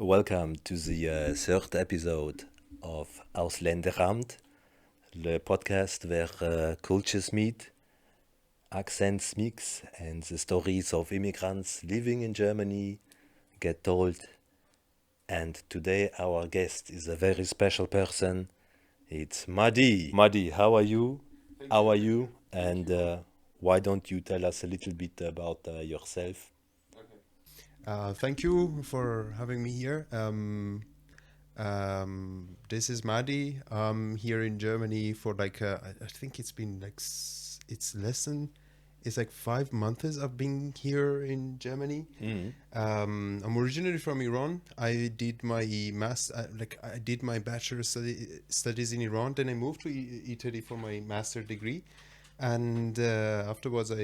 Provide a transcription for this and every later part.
Welcome to the third episode of Ausländerramt, le podcast where cultures meet, accents mix, and the stories of immigrants living in Germany get told. And today our guest is a very special person. It's Mahdi. Mahdi, how are you? How are you? And why don't you tell us a little bit about yourself? Thank you for having me here. This is Mahdi. I'm here in Germany for I think it's been it's less than, it's like 5 months I've been here in Germany. I'm originally from Iran. I did my I did my studies in Iran. Then I moved to Italy for my master degree. And afterwards, I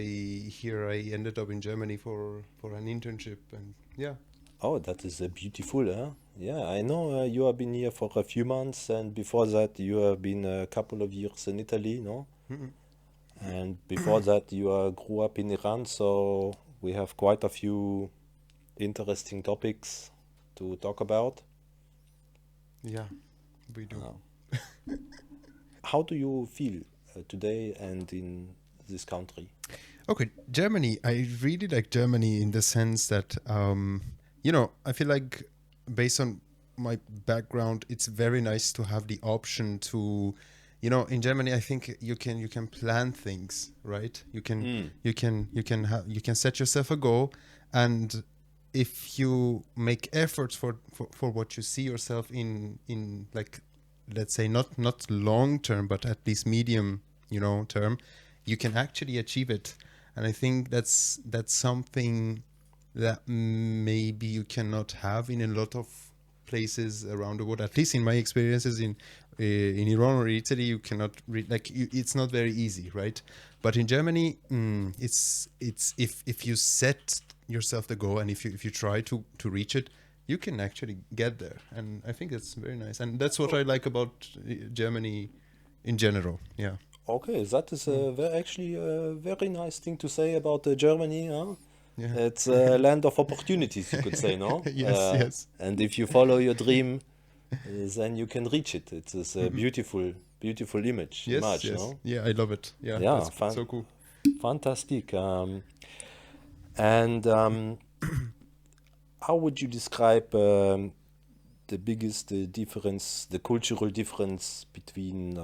ended up in Germany for an internship, and yeah. Oh, that is beautiful, huh? Yeah, I know you have been here for a few months, and before that, you have been a couple of years in Italy, no? Mhm. And before that, you grew up in Iran, so we have quite a few interesting topics to talk about. Yeah, we do. Uh, how do you feel today and in this country? Okay, Germany. I really like Germany in the sense that, I feel like based on my background, it's very nice to have the option to, in Germany, I think you can plan things, right? You can Mm. you can set yourself a goal, and if you make efforts for what you see yourself in like, let's say not long term, but at least medium, term, you can actually achieve it. And I think that's something that maybe you cannot have in a lot of places around the world. At least in my experiences in Iran or Italy, you cannot it's not very easy, right? But in Germany, it's if you set yourself the goal, and if you try to reach it, you can actually get there. And I think that's very nice, and that's what Oh, I like about Germany in general. Yeah. okay, that is Mm. actually a very nice thing to say about Germany, huh? Yeah. It's a land of opportunities, you could say, no? Yes, yes. And if you follow your dream, then you can reach it. It is a Mhm. beautiful, beautiful Yes, image, yes. no? Yeah, I love it. Yeah, Yeah, that's so cool. fantastic. And how would you describe the biggest difference, the cultural difference between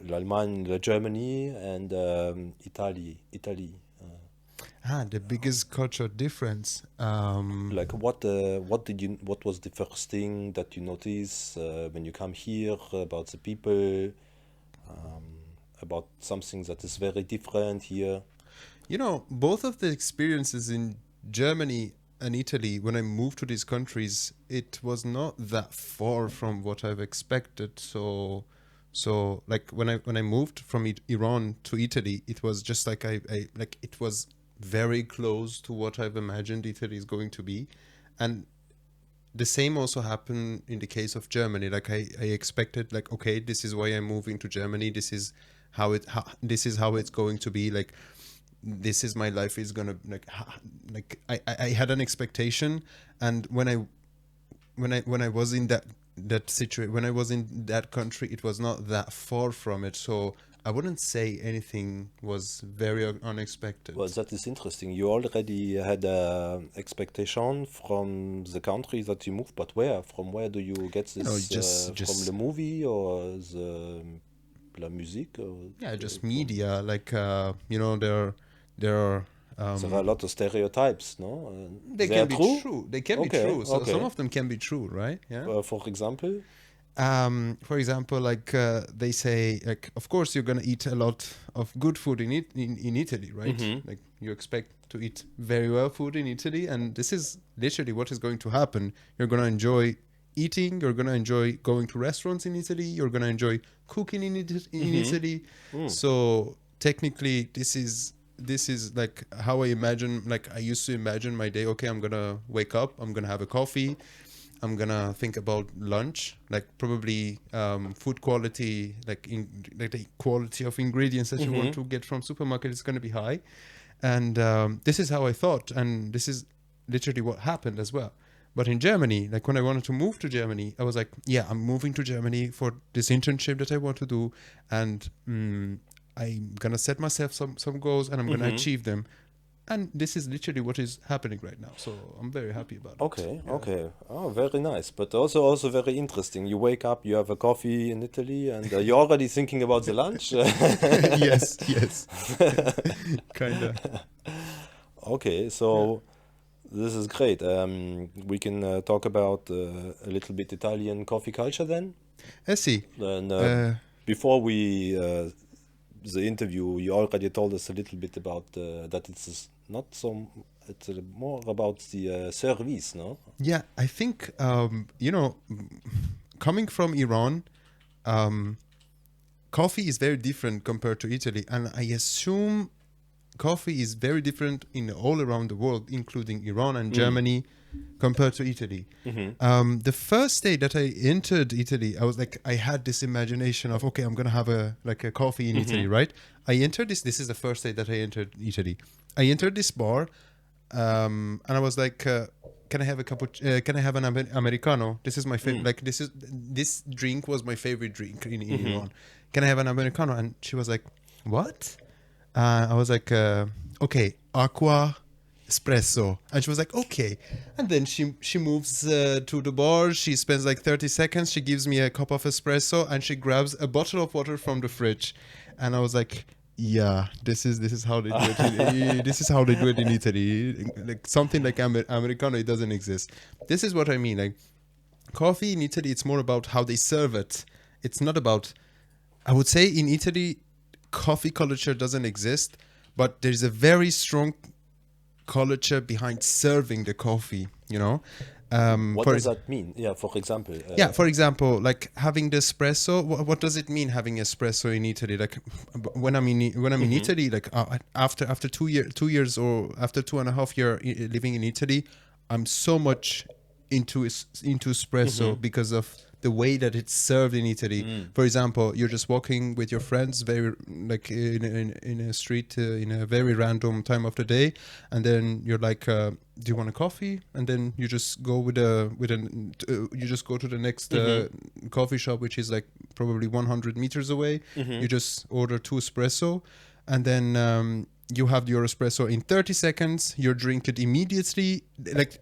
l'Allemagne, Germany, and Italy? The biggest culture difference. Like what was the first thing that you notice when you come here about the people, um, about something that is very different here? Both of the experiences in Germany and Italy, when I moved to these countries, it was not that far from what I've expected. So like when I moved from Iran to Italy, it was just like I like it was very close to what I've imagined Italy is going to be. And the same also happened in the case of Germany. Like I expected, like, okay, this is why I'm moving to Germany. This is how it's going to be. Like, this is my life is gonna I had an expectation. And when I was in that situation, when I was in that country, it was not that far from it. So I wouldn't say anything was very unexpected. Well, that is interesting. You already had a expectation from the country that you moved, but where? From where do you get this? From the Just movie or the la musique? Or Yeah, just from? media. Like, there are There are a lot of stereotypes, no? they They are can be true? true. They can be Okay, true. So some okay. of them can be true, right? Yeah. For example? For example, like, they say, like, of course you're gonna eat a lot of good food in Italy, right? Mm-hmm. Like, you expect to eat very well food in Italy, and this is literally what is going to happen. You're gonna enjoy eating. You're gonna enjoy going to restaurants in Italy. You're gonna enjoy cooking in Mm-hmm. Italy. Mm. So technically, this is like how I imagine. Like, I used to imagine my day. Okay, I'm gonna wake up. I'm gonna have a coffee. I'm gonna think about lunch, like probably food quality, like the quality of ingredients that you want Mm-hmm. to get from supermarket is gonna be high. And this is how I thought, and this is literally what happened as well. But in Germany, like when I wanted to move to Germany, I was like, yeah, I'm moving to Germany for this internship that I want to do, and I'm gonna set myself some goals, and I'm gonna achieve them. And this is literally what is happening right now. So I'm very happy about it. Okay, Yeah. okay. Oh, very nice. But also very interesting. You wake up, you have a coffee in Italy, and you're already thinking about the lunch. Yes, yes. Kinda. Okay, so this is great. We can talk about a little bit Italian coffee culture then. I see. And Uh, before we the interview, you already told us a little bit about that it's not so. It's more about the service, no? yeah, I think coming from Iran, coffee is very different compared to Italy, and I assume coffee is very different in all around the world, including Iran and Germany, compared to Italy. The first day that I entered Italy, I was like, I had this imagination of, okay, I'm gonna have a coffee in Italy, right? I entered this. This is the first day that I entered Italy. I entered this bar, and I was like, can I have a can I have an americano? This is my favorite. Like this drink was my favorite drink in Iran. Can I have an americano? And she was like, what? I was like, okay, aqua espresso. And she was like, okay. And then she moves to the bar. She spends like 30 seconds. She gives me a cup of espresso and she grabs a bottle of water from the fridge. And I was like, yeah, this is how they do it. This is how they do it in Italy. Like something like Americano, it doesn't exist. This is what I mean. Like coffee in Italy, it's more about how they serve it. It's not about, I would say in Italy, coffee culture doesn't exist, but there's a very strong culture behind serving the coffee, you know? What does that mean? Yeah, for example. For example, like having the espresso. What does it mean having espresso in Italy? Like when I'm in Italy, like after 2 years or after 2.5 years living in Italy, I'm so much into espresso because of the way that it's served in Italy. For example, you're just walking with your friends, very like in a street in a very random time of the day, and then you're like, "Do you want a coffee?" And then you just go you just go to the next coffee shop, which is like probably 100 meters away. You just order 2 espresso, and then you have your espresso in 30 seconds. You drink it immediately. Like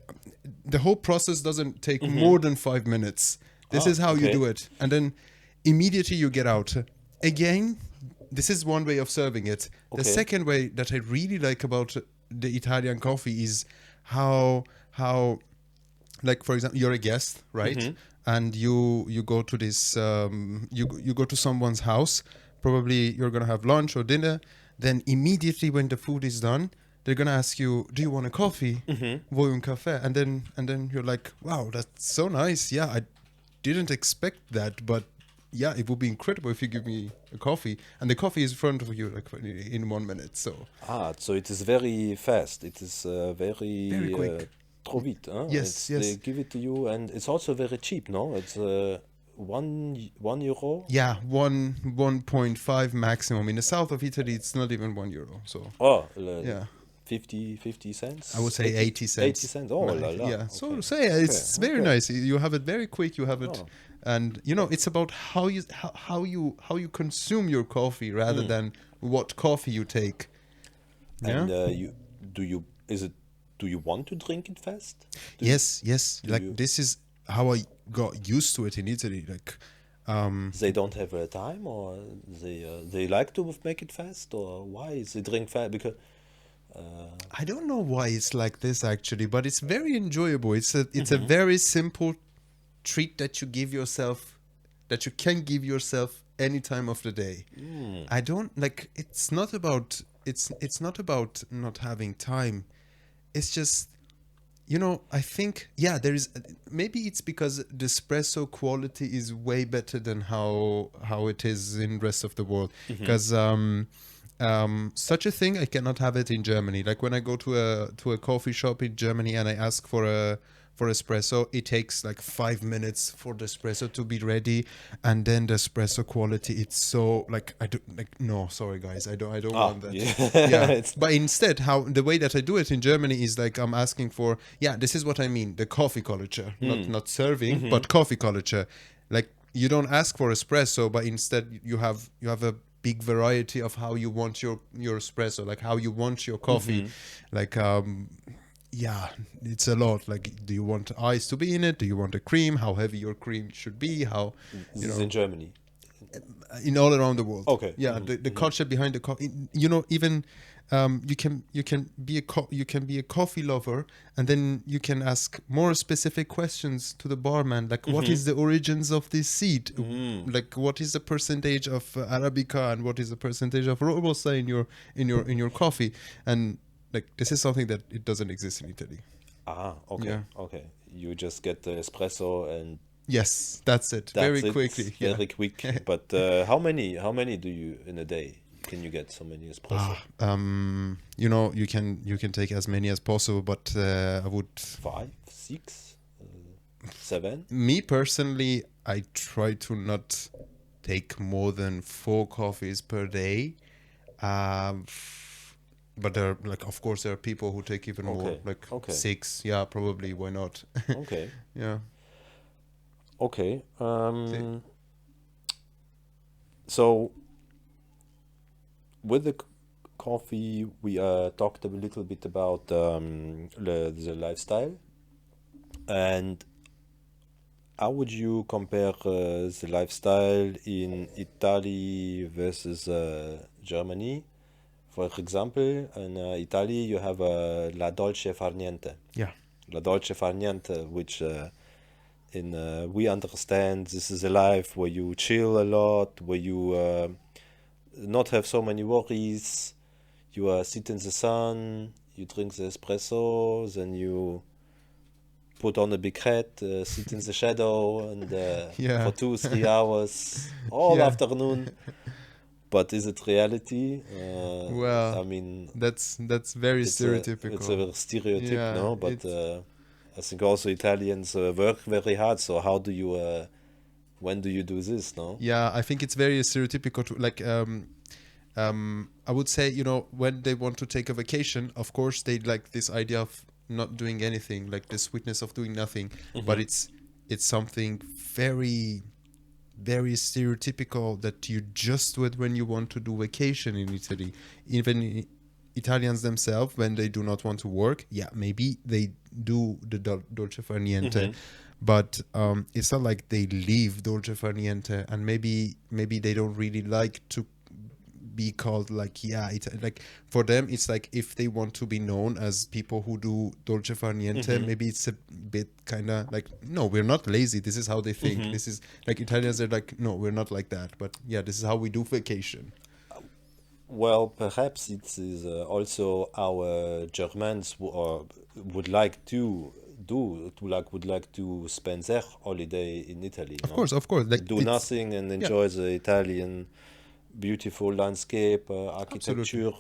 the whole process doesn't take more than 5 minutes. This is how you do it. And then immediately you get out. Again, this is one way of serving it. The second way that I really like about the Italian coffee is how like, for example, you're a guest, right? And you go to this, you go to someone's house. Probably you're going to have lunch or dinner. Then immediately when the food is done, they're gonna ask you, "Do you want a coffee? Vuoi un caffè?" And then you're like, "Wow, that's so nice. Yeah, I didn't expect that, but yeah, it would be incredible if you give me a coffee." And the coffee is in front of you like in 1 minute. So So it is very fast. It is very quick. trop vite. Huh? Yes, yes. They give it to you, and it's also very cheap. No, it's one euro. Yeah, 1.5 maximum. In the south of Italy, it's not even €1. So yeah. 50 cents? I would say 80 cents. 80 cents. Oh, la la. Yeah. Okay. So yeah, it's very nice. You have it very quick. You have it, Oh. and it's about how you consume your coffee rather than what coffee you take. And Yeah. do you want to drink it fast? Yes. you- This is how I got used to it in Italy. Like, They don't have time, or they like to make it fast, or why they drink fast? Because I don't know why it's like this actually, but it's very enjoyable. It's a very simple treat that you give yourself, that you can give yourself any time of the day. I don't like. It's not about. It's not about not having time. It's just, I think, yeah, there is, maybe it's because the espresso quality is way better than how it is in rest of the world. Because such a thing, I cannot have it in Germany. Like when I go to a coffee shop in Germany and I ask for for espresso, it takes like 5 minutes for the espresso to be ready, and then the espresso quality, it's so like I don't like. No, sorry guys, I don't want that. yeah. Yeah, It's but instead, how the way that I do it in Germany is like I'm asking for, yeah, this is what I mean, the coffee culture, not serving, but coffee culture. Like you don't ask for espresso, but instead you have a big variety of how you want your espresso, like how you want your coffee, like yeah, it's a lot. Like, do you want ice to be in it? Do you want a cream? How heavy your cream should be? How, this you is know, in Germany. in all around the world. Okay. Yeah, the culture behind the coffee. You know, even you can be a coffee lover, and then you can ask more specific questions to the barman, like what is the origins of this seed? Like what is the percentage of Arabica and what is the percentage of Robusta in your coffee? And like this is something that it doesn't exist in Italy. Okay. Yeah. Okay. You just get the espresso and Yes, that's it. that's Very it. quickly. Yeah. Very quick. But how many do you in a day? Can you get so many espresso? You know, you can take as many as possible, but I would, 5, 6, 7? me personally, I try to not take more than 4 coffees per day. But there are, like, of course, there are people who take even more, Okay, like okay. 6. Yeah, probably. Why not? Okay. Yeah. Okay. So with the coffee, we talked a little bit about the lifestyle, and how would you compare the lifestyle in Italy versus Germany? For example, in Italy, you have la dolce far niente. Yeah. La dolce far niente, which we understand this is a life where you chill a lot, where you not have so many worries. You sit in the sun, you drink the espresso, then you put on a big hat, sit in the shadow, and Yeah. for 2 3 hours all Yeah. afternoon. But is it reality? Well, I mean, that's very it's a stereotypical. stereotype, Yeah, no? But it's I think also Italians work very hard. So how do you? When do you do this? No. yeah, I think it's very stereotypical to like I would say, you know, when they want to take a vacation, of course they like this idea of not doing anything, like the sweetness of doing nothing, but it's something very stereotypical that you just do it when you want to do vacation in Italy. Even Italians themselves, when they do not want to work, yeah, maybe they do the dolce far niente, but it's not like they leave dolce far niente, and maybe they don't really like to be called like, yeah, it's like for them it's like if they want to be known as people who do dolce far niente, maybe it's a bit kind of like, no, we're not lazy, this is how they think. This is like Italians are like, no, we're not like that, but yeah, this is how we do vacation. Well, perhaps it is also our Germans would like to would like to spend their holiday in Italy. Of No? course, like Do nothing and enjoy the Italian beautiful landscape, architecture,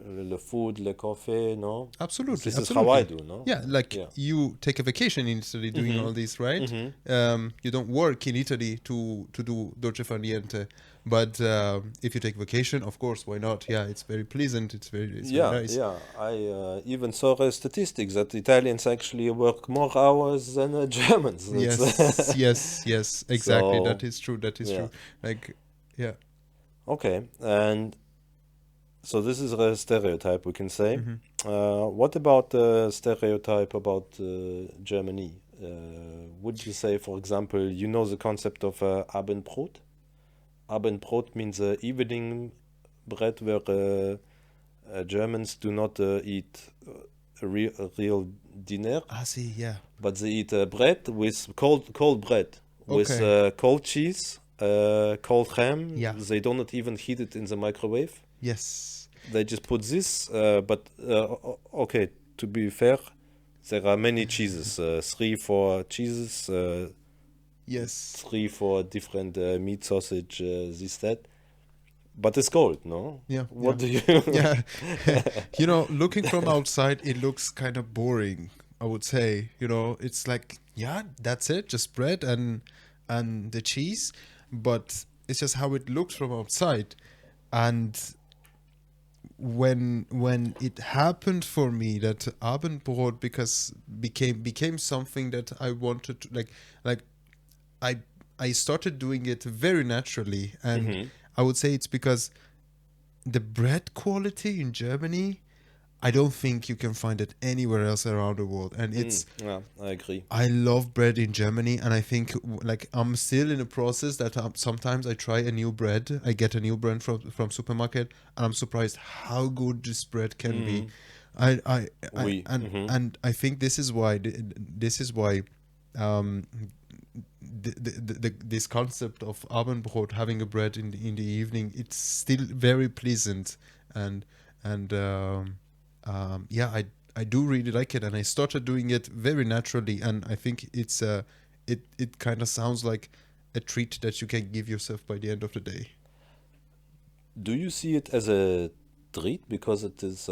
the food, the coffee. No, absolutely, this is absolutely. how I do. No, Yeah, like yeah. you take a vacation in Italy doing all this, right? You don't work in Italy to do dolce far niente, but if you take vacation, of course, why not? Yeah, it's very pleasant. It's very nice. Yeah. I even saw a statistic that Italians actually work more hours than Germans. That's- Yes, exactly. So, That is true. yeah. True. Like, yeah. Okay, and so this is a stereotype, we can say. What about the stereotype about Germany? Would you say, for example, you know the concept of Abendbrot? Abendbrot means evening bread, where Germans do not eat a real dinner, I see. Yeah. but they eat bread with cold bread with Okay. cold cheese, cold ham. Yeah. They do not even heat it in the microwave. Yes. They just put this. But okay, to be fair, there are many cheeses. 3, 4 cheeses. Yes. 3, 4 different meat, sausage, this, that. But it's cold, no? Yeah. What do you? Yeah. You know, looking from outside, it looks kind of boring. I would say, it's like, yeah, that's it, just bread and the cheese, but it's just how it looks from outside. And when it happened for me that Abendbrot because became something that I wanted to like I I started doing it very naturally, and Mhm. I would say it's because the bread quality in Germany, I don't think you can find it anywhere else around the world. And Yeah, I agree. I love bread in Germany, and I think like I'm still in a process that sometimes I try a new bread. I get a new bread from supermarket, and I'm surprised how good this bread can be. Mhm. I Oui. Mhm. and I think this is why um, this concept of Abendbrot, having a bread in the evening, it's still very pleasant, and and yeah, I do really like it, and I started doing it very naturally, and I think it kind of sounds like a treat that you can give yourself by the end of the day. Do you see it as a treat because it is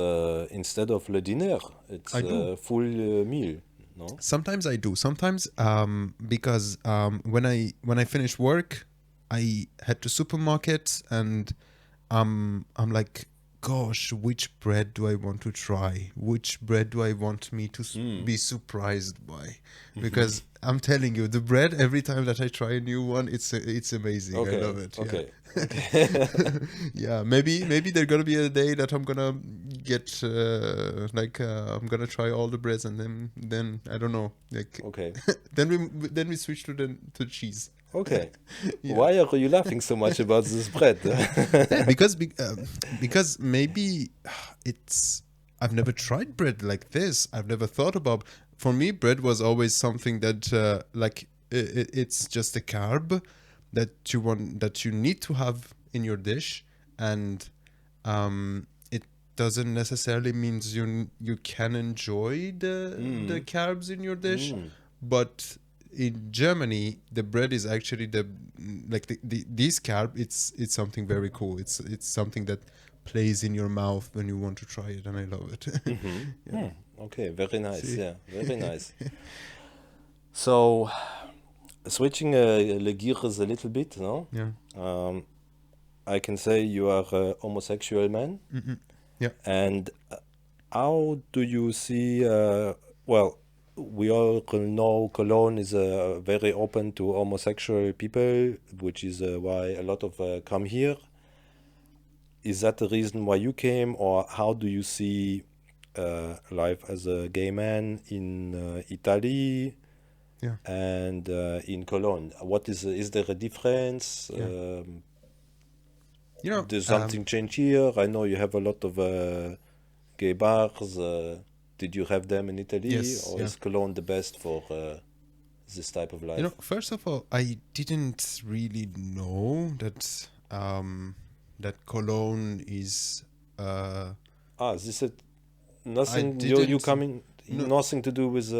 instead of le dîner, it's I do. a full meal, no? Sometimes I do. Sometimes because when I finish work, I head to supermarket, and I'm like, gosh, which bread do I want to try? Which bread do I want me to Mm. be surprised by? Mhm. Because I'm telling you, the bread every time that I try a new one, it's amazing. I love Okay, it. Yeah. okay, okay. Yeah, maybe there's gonna be a day that I'm gonna get I'm gonna try all the breads, and then I don't know, like Okay, then we switch to cheese. okay. Yeah. Why are you laughing so much about this bread? Yeah, because maybe it's I've never tried bread like this. I've never thought about. For me, bread was always something that it's just a carb that you need to have in your dish, and it doesn't necessarily means you can enjoy the Mm. carbs in your dish, Mm. but in Germany, the bread is actually this carb. It's something very cool. It's something that plays in your mouth when you want to try it, and I love it. Mm-hmm. Yeah. Hmm. Okay, very nice. See. Yeah, very nice. So, switching the gears a little bit, no? Yeah. Um, I can say you are a homosexual man, Mm-mm. Yeah. and how do you see? Well, we all know Cologne is very open to homosexual people, which is why a lot of come here. Is that the reason why you came, or how do you see life as a gay man in Italy Yeah. and in Cologne? What is there a difference? Yeah. You know. Does something change here? I know you have a lot of gay bars. Did you have them in Italy, Yes. or Yeah. is Cologne the best for this type of life? First of all, I didn't really know that Cologne is. Ah, this is I nothing. You didn't coming? no Nothing to do with.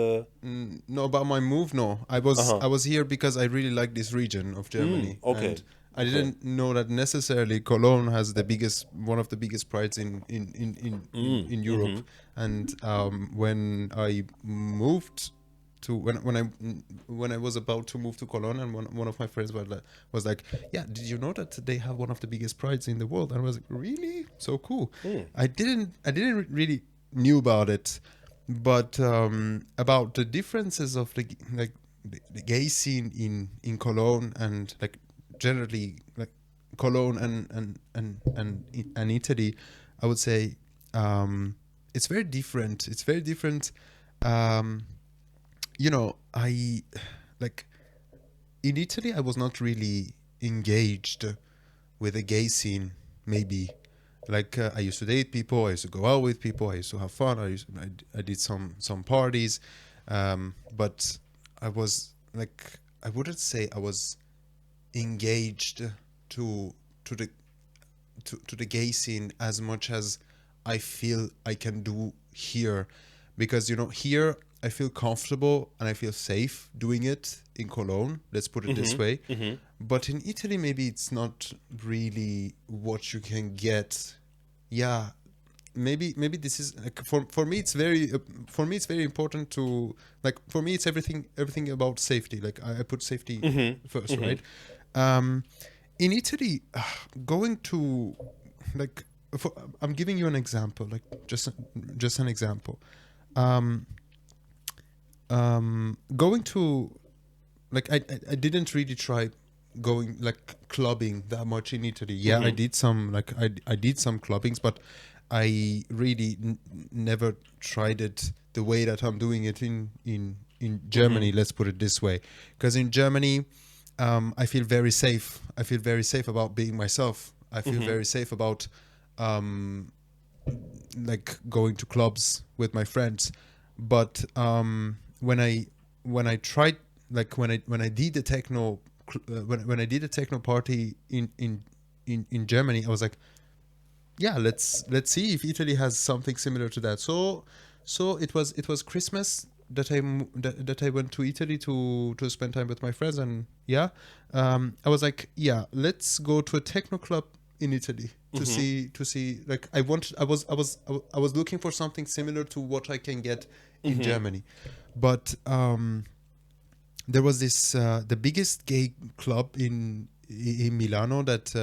no about my move. No, I was Uh-huh. I was here because I really like this region of Germany, and Okay. I Okay. didn't know that necessarily Cologne has one of the biggest prides in Europe. Mm-hmm. And when I moved to when I was about to move to Cologne, and one of my friends was like, yeah, did you know that they have one of the biggest prides in the world? And I was like, really? So cool. Mm. I didn't really knew about it, but about the differences of the gay scene in Cologne, and like generally like Cologne and Italy, I would say it's very different. It's very different. Um, I like in Italy, I was not really engaged with the gay scene. Maybe like I used to date people, I used to go out with people, I used to have fun. I did some parties, but I was like, I wouldn't say I was engaged to to the to the gay scene as much as I feel I can do here, because here I feel comfortable and I feel safe doing it in Cologne. Let's put it this Mm-hmm. way. Mm-hmm. But in Italy, maybe it's not really what you can get. Yeah, maybe this is like for me it's very important to, like, for me it's everything about safety. Like I put safety first, right? In Italy, going to, like, I'm giving you an example, like just an example. Going to, like, I didn't really try going like clubbing that much in Italy. Yeah, I did some, like I did some clubbings, but I really never tried it the way that I'm doing it in Germany. Let's put it this way, because in Germany, I feel very safe. I feel very safe about being myself. I feel very safe about like going to clubs with my friends. But when I tried, like when I did the techno when I did a techno party in Germany, I was like, yeah, let's see if Italy has something similar to that. So it was Christmas that I went to Italy to spend time with my friends, and yeah, I was like, yeah, let's go to a techno club in Italy to see like I was looking for something similar to what I can get in Germany, but there was this the biggest gay club in Milano that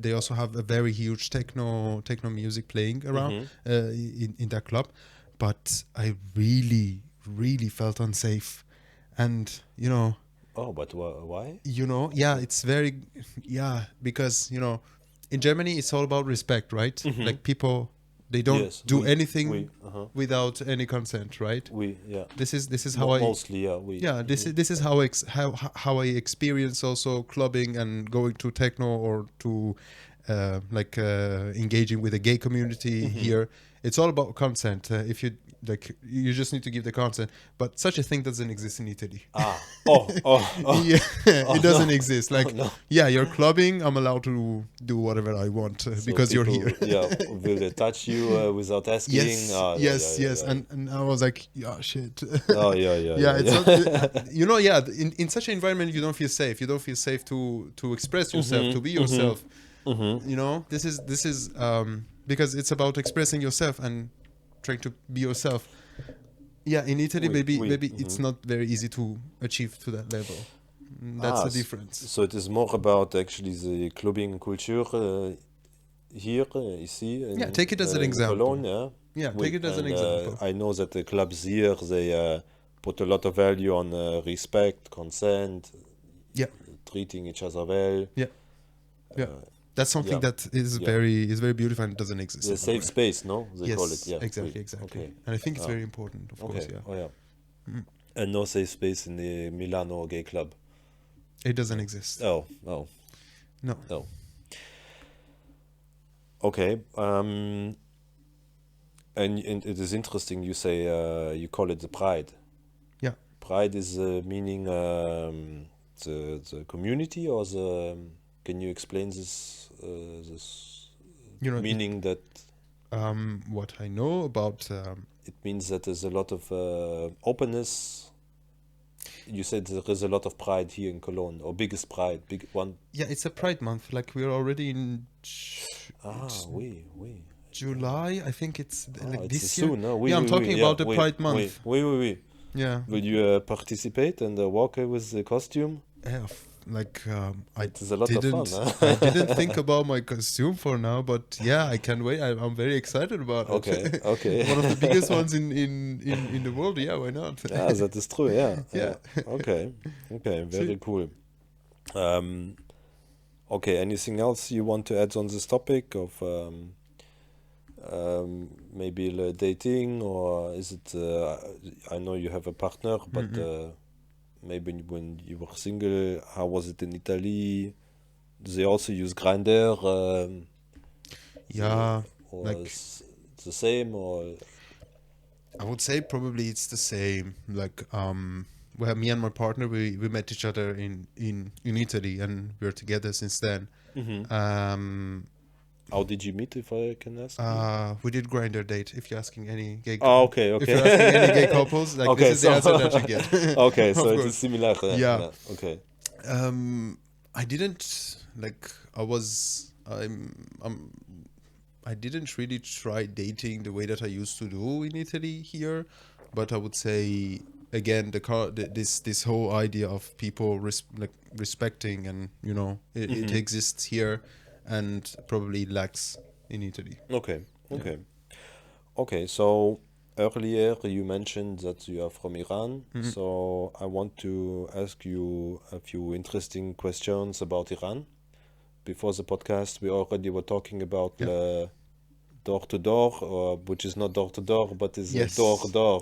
they also have a very huge techno music playing around in that club, but I really felt unsafe, and you know. Oh, but why? You know, yeah, it's very, yeah, because you know, in Germany it's all about respect, right? Like people, they don't do anything without any consent, right? This is how mostly this is how I experience also clubbing and going to techno or to engaging with the gay community here. It's all about consent. If you like, you just need to give the consent, but such a thing doesn't exist in Italy. Yeah, it doesn't exist. Like, yeah, you're clubbing, I'm allowed to do whatever I want because you're here. Will they touch you without asking? Yes. And I was like, yeah, shit. Yeah. It's not, you know, yeah, in such an environment you don't feel safe. You don't feel safe to express yourself, to be yourself. You know, this is because it's about expressing yourself and trying to be yourself. Yeah, in Italy, maybe it's not very easy to achieve to that level. That's the difference. So it is more about actually the clubbing culture here, ici. Yeah, take it as an example. Cologne, yeah, take it as an example. I know that the clubs here, they put a lot of value on respect, consent, treating each other well. Yeah. That's something that is very beautiful and doesn't exist. The safe space, no? They call it. Yeah, exactly. Okay. And I think it's very important, of course. Yeah. Oh yeah. And no safe space in the Milano gay club. It doesn't exist. No. Okay. And it is interesting. You say you call it the pride. Yeah. Pride is meaning the community, or the. Can you explain this meaning that? What I know about. It means that there's a lot of openness. You said there is a lot of pride here in Cologne, or biggest pride, big one. Yeah, it's a Pride month. Like we're already in. July, I think it's like it's this soon, year. No? I'm talking about the Pride month. Oui. Yeah. Will you participate and walk with the costume? Yeah, it's a lot of fun. Huh? I didn't think about my costume for now, but yeah, I can't wait. I'm very excited about it. Okay. One of the biggest ones in the world. Yeah, why not? Yeah, that is true. Yeah. Yeah. Okay. Very cool. Okay. Anything else you want to add on this topic of maybe dating, or is it? I know you have a partner, but. Maybe when you were single, how was it in Italy? Do they also use Grindr? Yeah, or like the same, or I would say probably it's the same. Like where me and my partner we met each other in Italy, and we're together since then. How did you meet, if I can ask? We did Grindr date. If you're asking any gay, okay. If you're asking any gay couples, like okay, this is the answer that you get. Okay, so it's similar. Yeah. Okay. I didn't like. I'm I didn't really try dating the way that I used to do in Italy here, but I would say again this whole idea of people like respecting, and it exists here and probably lacks in Italy. Okay, Yeah. okay. Okay, so earlier you mentioned that you are from Iran, Mhm. so I want to ask you a few interesting questions about Iran. Before the podcast, we already were talking about Yeah. door to door, which is not door to door, but is door Yes. door.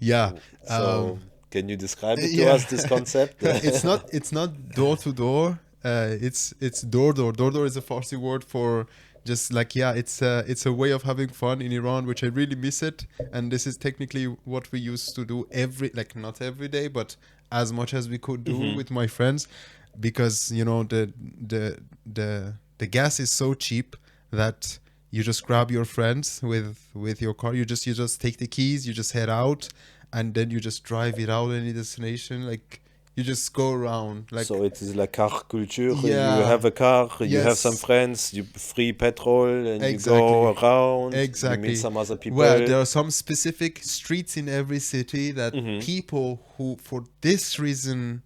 Yeah. So can you describe it to Yeah. us, this concept? It's not door to door. It's door door. Door door is a Farsi word for just like, yeah, it's a way of having fun in Iran, which I really miss it. And this is technically what we used to do like not every day, but as much as we could do Mm-hmm. with my friends, because the gas is so cheap that you just grab your friends with your car. You just take the keys, you just head out, and then you just drive it out any destination. Like, you just go around. Like, So it is like car culture. You yeah, have a car, you have some yes, friends, you free petrol, and you go exactly, around. You meet exactly. some other Well, people. there are some specific streets in every city that Mm-hmm. people who, for this reason,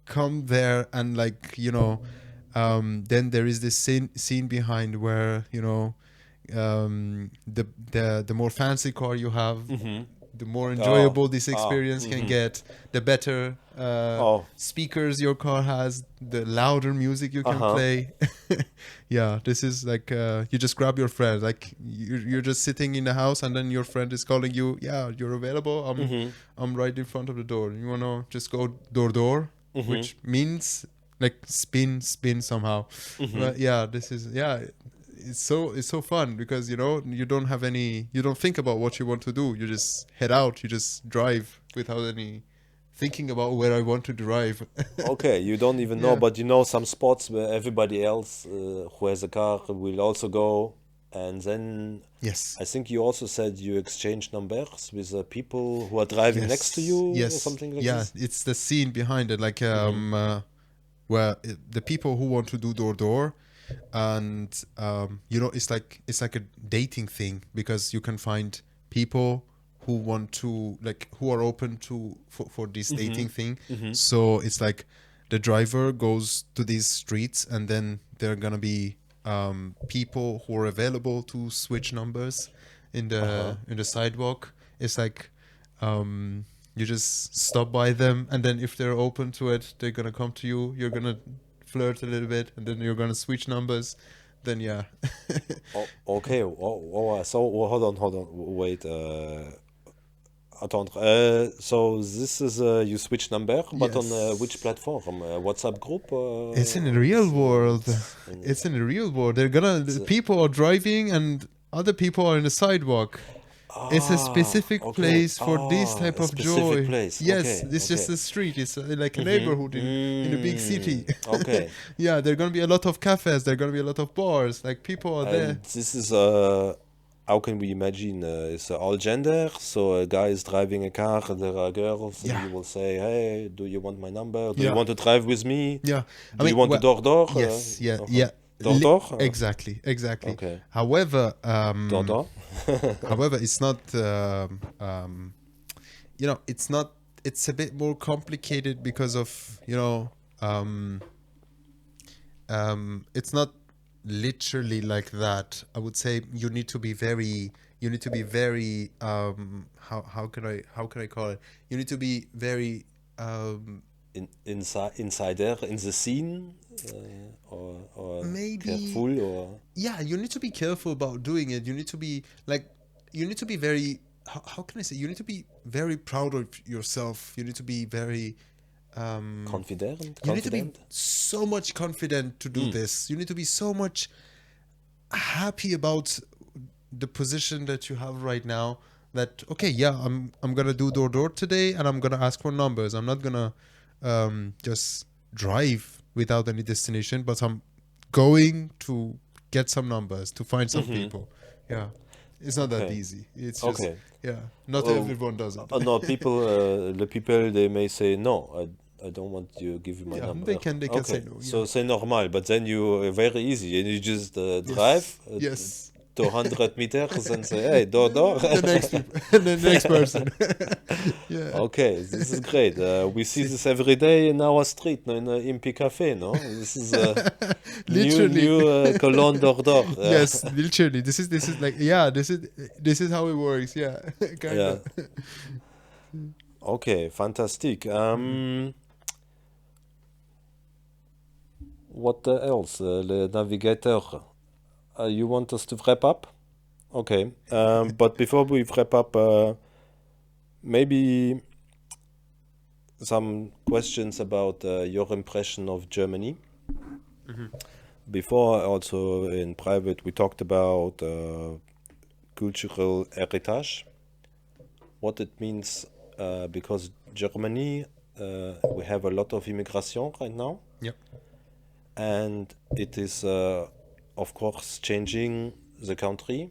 come there, and like, then there is this scene behind where, the more fancy car you have, Mm-hmm. the more Oh, enjoyable this oh, experience can mm-hmm. get, the better Oh, speakers your car has, the louder music you can uh-huh. play. Yeah, this is like, you just grab your friend, like you're just sitting in the house, and then your friend is calling you. Yeah, you're available. I'm Mm-hmm. I'm right in front of the door. You wanna just go door door, Mm-hmm. which means like spin somehow. Mm-hmm. But yeah, this is, yeah, it's so fun, because you don't think about what you want to do. You just head out, you just drive without any thinking about where I want to drive. Okay, you don't even know, Yeah. but you know some spots where everybody else who has a car will also go. And then Yes. I think you also said you exchange numbers with people who are driving next to you Yes. or Yes. something like Yeah. this. It's the scene behind it. Like, Mm-hmm. where the people who want to do door door, and it's like a dating thing, because you can find people who want to, like, who are open to for this Mm-hmm. dating thing. Mm-hmm. So it's like the driver goes to these streets, and then there are gonna be people who are available to switch numbers in Uh-huh. the sidewalk. It's like, you just stop by them, and then if they're open to it, they're gonna come to you. You're gonna flirt a little bit, and then you're gonna switch numbers. Then, yeah. Oh, okay. So hold on. Wait. Attendre. So this is you switch number, but on which Yes. platform? WhatsApp group? It's in the real world. In, It's in the real world. The people are driving, and other people are in the sidewalk. It's a specific okay. place for this type A of specific joy. place. Yes, Okay. it's just Okay. a street. It's like a Mm-hmm. neighborhood in a big city. Okay. Yeah, there are gonna be a lot of cafes. There are gonna be a lot of bars. Like, people are there. And this is how can we imagine? It's all gender. So a guy is driving a car, and there are girls, and Yeah, you will say, "Hey, do you want my number? Do you yeah, want to drive with me? yeah. I Do you mean, want to well, door door? yes, yeah, Uh-huh. yeah. Door door? Exactly, exactly. Okay. However, Door door? however, it's not. It's not. It's a bit more complicated, because of, it's not literally like that. I would say you need to be very. You need to be very. How can I call it? You need to be very. Insider in the scene, or Maybe. careful, or Yeah, you need to be careful about doing it. You need to be like, you need to be very, how can I say, you need to be very proud of yourself. You need to be very, confident, you need to be confident. so much confident to do Mm. this. You need to be so much happy about the position that you have right now, that, okay, yeah, I'm gonna do door door today, and I'm gonna ask for numbers. I'm not gonna just drive without any destination, but I'm going to get some numbers, to find some Mm-hmm. people. Yeah, it's not that Okay. easy. It's just, Okay. yeah, not Oh, everyone does it. no, the people they may say no. I don't want you to give you my Yeah, number. they can say Okay, no. Yeah. so say normal, but then you very easy and you just drive. Yes. Yes. 200 meters and say, hey, door. The next people, the next person. Yeah. Okay, this is great. We see this every day in our street, no, in the Impi Cafe, no? This is Literally. new Cologne door. Yes, literally. This is like, yeah, this is how it works. Yeah, kind Yeah. of. Okay, fantastic. What else? Le navigator. You want us to wrap up? Okay. But before we wrap up, maybe some questions about your impression of Germany. Before, also in private, we talked about cultural heritage, what it means, because Germany, we have a lot of immigration right now, Yep. and it is, of course, changing the country.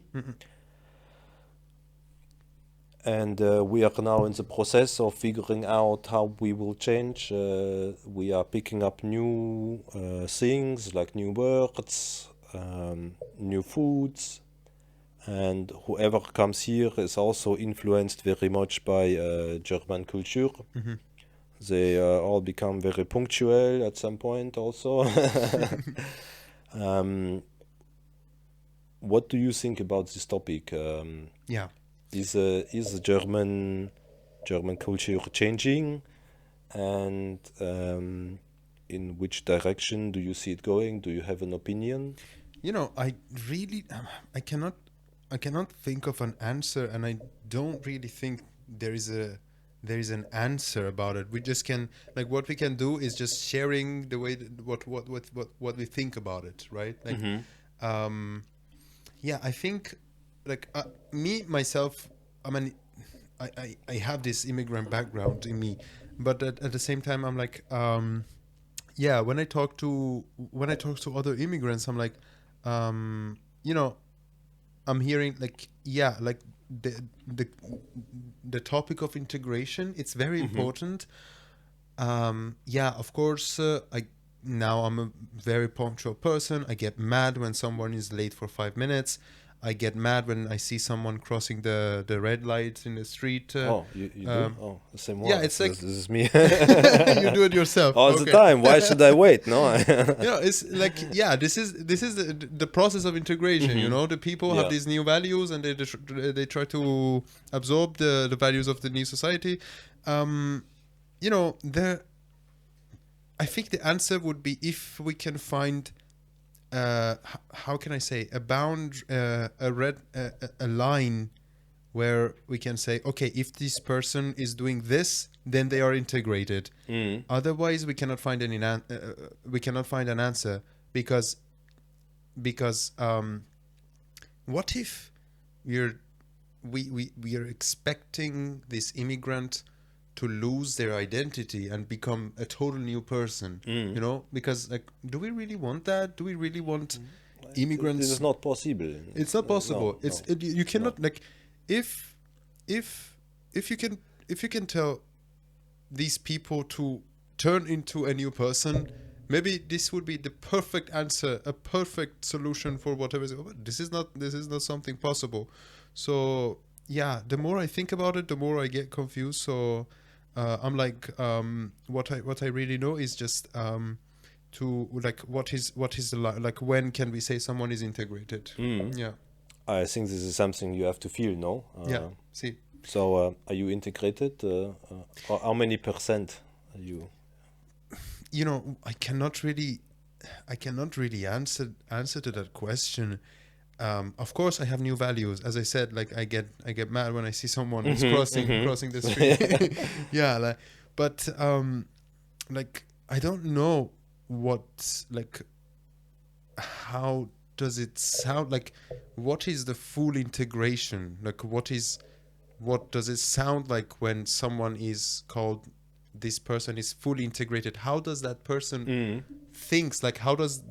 And we are now in the process of figuring out how we will change. We are picking up new things like new words, new foods, and whoever comes here is also influenced very much by German culture. They all become very punctual at some point also. What do you think about this topic? Yeah. Is the German culture changing, and in which direction do you see it going? Do you have an opinion? I really, I cannot think of an answer, and I don't really think there is an answer about it. We just can, like, what we can do is just sharing the way that, what we think about it, right? Like, yeah, I think, like, me myself, I mean, I have this immigrant background in me, but at the same time, I'm like, yeah, when I talk to other immigrants, I'm like, you know, I'm hearing, like, yeah, like the topic of integration, it's very important. Yeah, of course, I'm a very punctual person. I get mad when someone is late for 5 minutes. I get mad when I see someone crossing the red light in the street. You do? Oh, c'est moi. Yeah, it's like This is me. you do it yourself. All the Okay. time. Why should I wait? No. It's like, yeah, this is the process of integration. The people have Yeah. these new values, and they try to absorb the values of the new society. There, I think the answer would be if we can find, how can I say, a line where we can say, okay, if this person is doing this, then they are integrated. Otherwise, we cannot find an answer, because what if we are expecting this immigrant to lose their identity and become a total new person? Because, like, do we really want that? Do we really want immigrants? This is not possible. It's not possible. No. You cannot, like, if you can tell these people to turn into a new person, maybe this would be the perfect answer, a perfect solution for whatever is. But this is not something possible. So yeah, the more I think about it, the more I get confused. So I'm like, what I really know is just to, like, what is the like, when can we say someone is integrated? Yeah. I think this is something you have to feel, no? Yeah. See. So, are you integrated? Or how many percent are you? I cannot really answer to that question. Of course, I have new values. As I said, like, I get mad when I see someone who's crossing the street. Yeah, like, but like, I don't know what, like, how does it sound, like, what is the full integration? Like, what does it sound like when someone is called, this person is fully integrated? How does that person thinks? Like, how does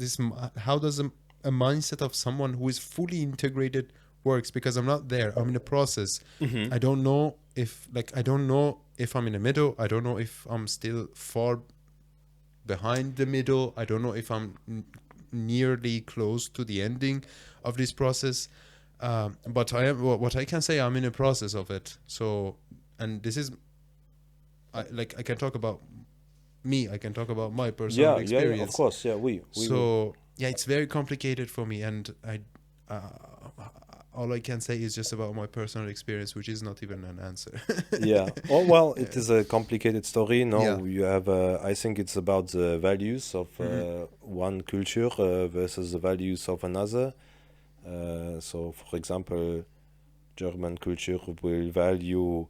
a mindset of someone who is fully integrated works? Because I'm not there. I'm in a process. I don't know if I'm in the middle. I don't know if I'm still far behind the middle. I don't know if I'm nearly close to the ending of this process. But I am what I can say. I'm in a process of it. So, and this is, I can talk about me. I can talk about my personal Yeah, of experience. course, yeah, we will. So yeah, it's very complicated for me, and uh, all I can say is just about my personal experience, which is not even an answer. Yeah. Oh, well, it is a complicated story. No, Yeah. you have, I think it's about the values of one culture versus the values of another. So, for example, German culture will value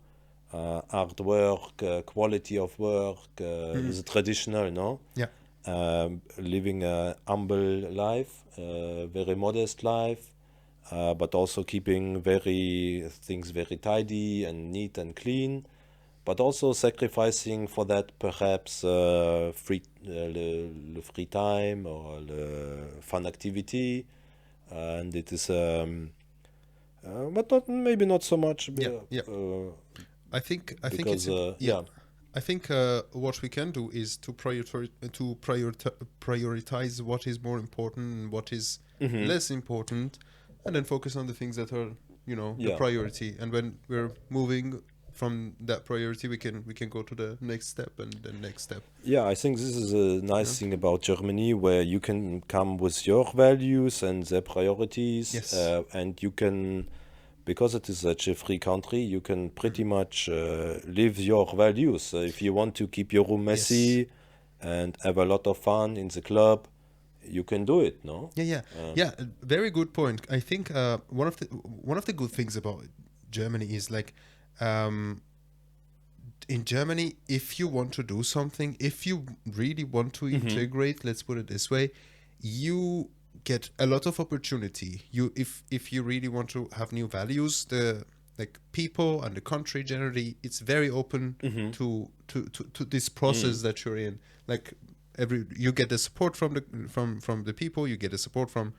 hard work, quality of work, the traditional, no? Yeah. Living a humble life, very modest life, but also keeping things very tidy and neat and clean, but also sacrificing for that perhaps le free time or the fun activity, and it is but not maybe not so much Yeah. Yeah. I think because it's yeah. yeah. I think what we can do is to prioritize what is more important and what is less important, and then focus on the things that are, the Yeah. priority. And when we're moving from that priority, we can go to the next step and the next step. Yeah, I think this is a nice thing about Germany, where you can come with your values and their priorities, Yes. and you can, because it is such a free country, you can pretty much live your values. If you want to keep your room messy and have a lot of fun in the club, you can do it, no? Yeah. Very good point. I think one of the good things about Germany is like, in Germany, if you want to do something, if you really want to integrate, let's put it this way, you get a lot of opportunity. If you really want to have new values, the people and the country generally, it's very open to this process that you're in. Like you get the support from the people, you get the support from.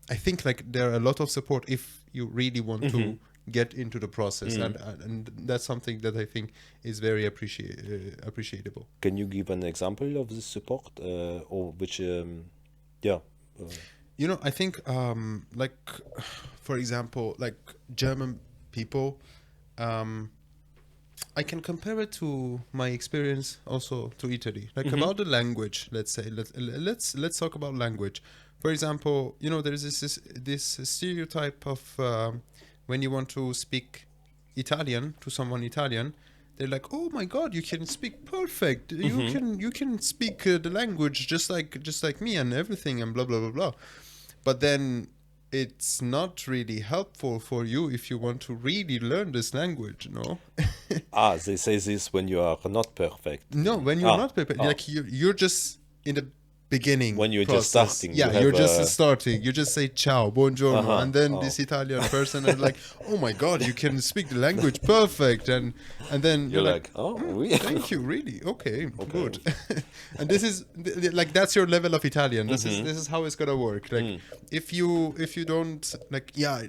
I think like there are a lot of support if you really want to get into the process, and that's something that I think is very appreciable. Can you give an example of this support, or which, yeah? I think like, for example, like German people, I can compare it to my experience also to Italy. Like about the language, let's say, let's talk about language. For example, there is this stereotype of when you want to speak Italian to someone Italian, they're like, "Oh my God, you can speak perfect. You can speak the language just like me and everything and blah blah blah blah." But then it's not really helpful for you if you want to really learn this language, no? They say this when you are not perfect. No, when you're not perfect, like you're just in the beginning. When you're process. just starting. Yeah, you're just starting. You just say ciao, buongiorno, and then this Italian person is like, "Oh my God, you can speak the language perfect," and then you're like, "Oh, really? Thank you, really? Okay. Good." And this is like that's your level of Italian. This is how it's gonna work. Like if you don't like, yeah,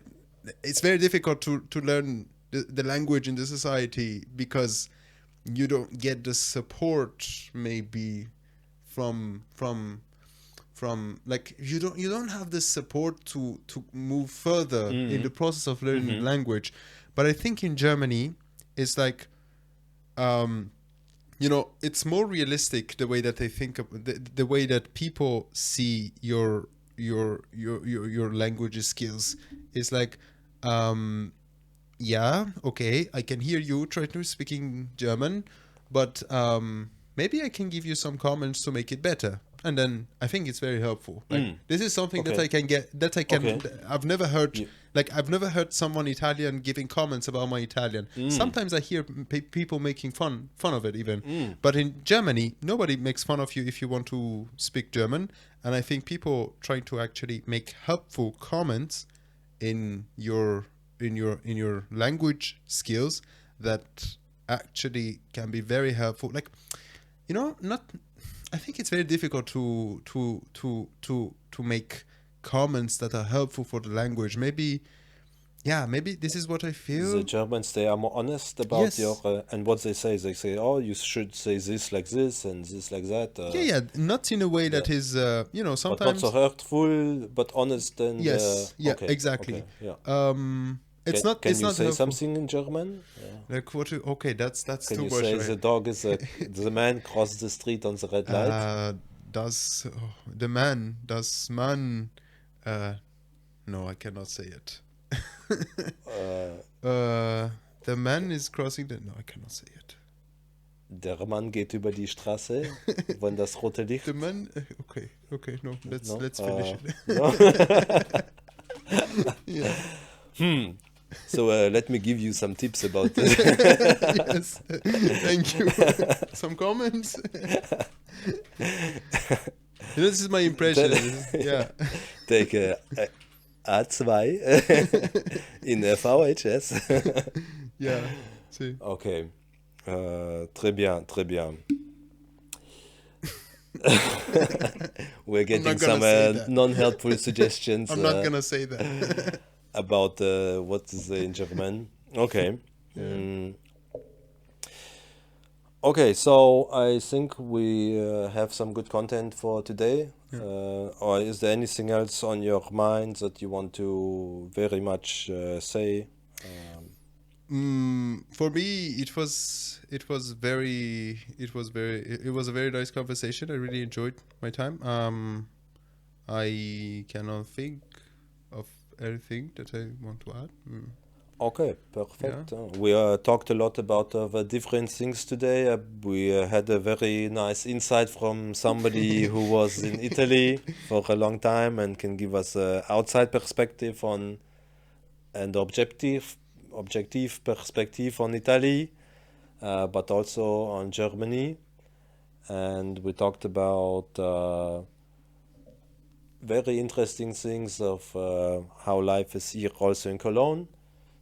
it's very difficult to learn the language in the society because you don't get the support maybe from like you don't have the support to move further in the process of learning the language. But I think in Germany it's like it's more realistic the way that they think of the way that people see your language skills is like yeah, okay, I can hear you try to speaking German, but maybe I can give you some comments to make it better. And then I think it's very helpful. Like this is something that I can get, I've never heard, I've never heard someone Italian giving comments about my Italian. Sometimes I hear people making fun of it even. But in Germany, nobody makes fun of you if you want to speak German. And I think people trying to actually make helpful comments in your language skills that actually can be very helpful. Like, I think it's very difficult to make comments that are helpful for the language. Maybe yeah, maybe this is what I The feel. Germans, they are more honest about Yes. your and what they say. They say, "Oh, you should say this like this and this like that." Yeah, not in a way Yeah, that is, but not so sometimes. hurtful, but honest and Yes, yeah, okay, exactly. okay, yeah. It's Can not, can it's you not say hurtful. something in German? Like what? Okay, that's Can too you much, say right? the dog is the man crossed the street on the red light? Does the man, does man? Uh, no, I cannot say it. Uh, The man is crossing the. No, I cannot say it. Der Mann geht über die Straße, wenn das rote The Licht. man. Okay. No, No, let's finish it. no. Yeah. So let me give you some tips about this. Yes. Thank you. Some comments. This is my impression. Yeah. Take A2 in VHS. Yeah. See. Okay. Très bien, très bien. We're I'm getting not gonna some say that. non-helpful suggestions I'm not gonna say that. about what is in German. Okay. Yeah. Okay, so I think we have some good content for today. Or is there anything else on your mind that you want to very much say? For me, it was a very nice conversation. I really enjoyed my time. I cannot think of anything that I want to add. Okay, perfect. Yeah. We talked a lot about the different things today. We had a very nice insight from somebody who was in Italy for a long time and can give us an outside perspective on and objective perspective on Italy, but also on Germany. And we talked about very interesting things of how life is here also in Cologne.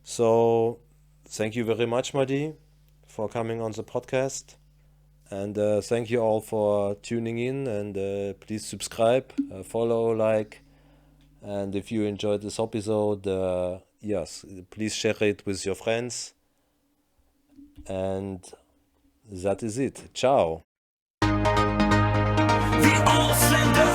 So thank you very much, Mahdi, for coming on the podcast. And thank you all for tuning in. And please subscribe, follow, like. And if you enjoyed this episode, yes, please share it with your friends. And that is it. Ciao. The Ausländer